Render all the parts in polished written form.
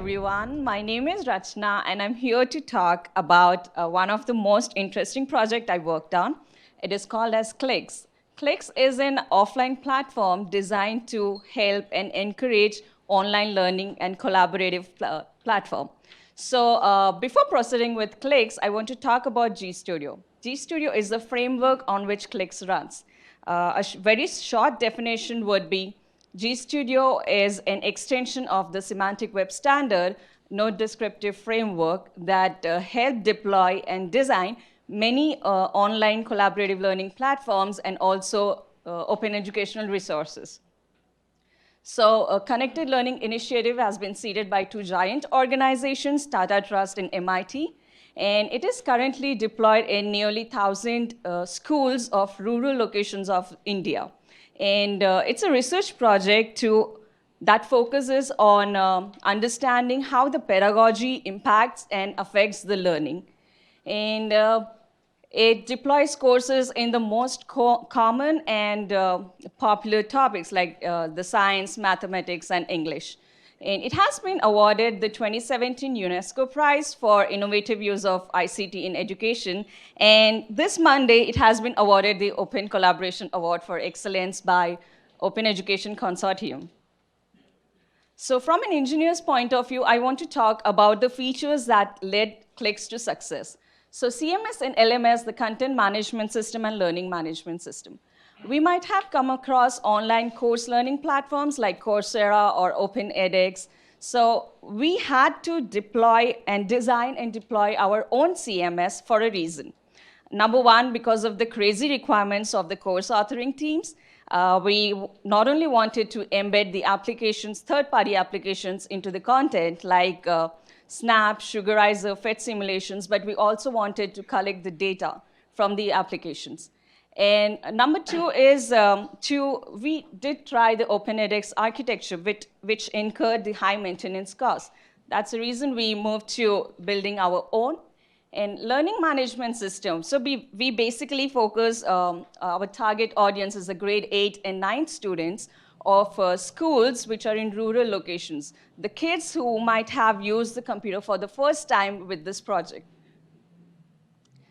everyone. My name is Rachana, and I'm here to talk about one of the most interesting projects I worked on. It is called as CLIx. CLIx is an offline platform designed to help and encourage online learning and collaborative platform. So before proceeding with CLIx, I want to talk about GStudio. GStudio is the framework on which CLIx runs. Very short definition would be GStudio is an extension of the Semantic Web Standard node descriptive framework that help deploy and design many online collaborative learning platforms and also open educational resources. So a Connected Learning Initiative has been seeded by two giant organizations, Tata Trust and MIT, and it is currently deployed in nearly 1,000 schools of rural locations of India. And it's a research project that focuses on understanding how the pedagogy impacts and affects the learning. And it deploys courses in the most common and popular topics like the science, mathematics, and English. And it has been awarded the 2017 UNESCO Prize for Innovative Use of ICT in Education. And this Monday, it has been awarded the Open Collaboration Award for Excellence by Open Education Consortium. So from an engineer's point of view, I want to talk about the features that led CLIx to success. So CMS and LMS, the Content Management System and Learning Management System. We might have come across online course learning platforms like Coursera or Open edX. So we had to deploy and design and deploy our own CMS for a reason. Number one, because of the crazy requirements of the course authoring teams, we not only wanted to embed the applications, third-party applications into the content like Snap, Sugarizer, PhET simulations, but we also wanted to collect the data from the applications. And number two is we did try the Open edX architecture, which incurred the high maintenance costs. That's the reason we moved to building our own. And learning management system. So we basically focus, our target audience is the grade 8 and 9 students of schools which are in rural locations. The kids who might have used the computer for the first time with this project.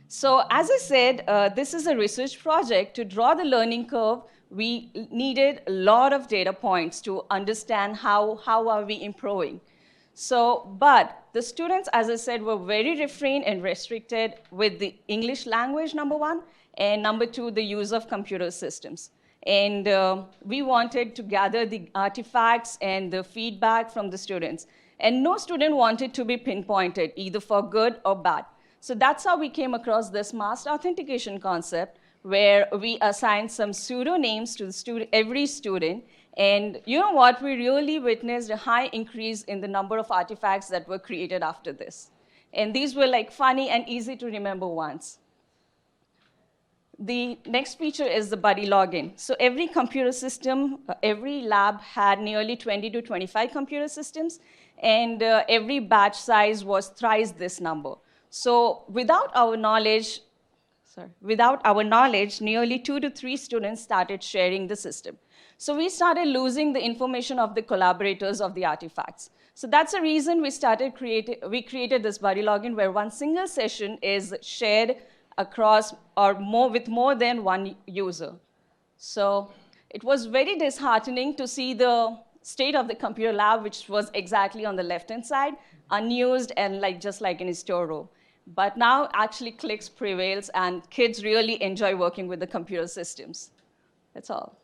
So as I said, this is a research project. To draw the learning curve, we needed a lot of data points to understand how are we improving. So, but the students, as I said, were very refrained and restricted with the English language, number one, and number two, the use of computer systems. And we wanted to gather the artifacts and the feedback from the students. And no student wanted to be pinpointed, either for good or bad. So that's how we came across this masked authentication concept, where we assigned some pseudonames to every student. And you know what? We really witnessed a high increase in the number of artifacts that were created after this. And these were like funny and easy to remember ones. The next feature is the buddy login. So every computer system, every lab had nearly 20 to 25 computer systems, and every batch size was thrice this number. So without our knowledge, nearly 2 to 3 students started sharing the system. So we started losing the information of the collaborators of the artifacts. So that's the reason we created this buddy login, where one single session is shared across or with more than one user. So it was very disheartening to see the state of the computer lab, which was exactly on the left-hand side, unused and just like in a storeroom. But now actually CLIx prevails, and kids really enjoy working with the computer systems. That's all.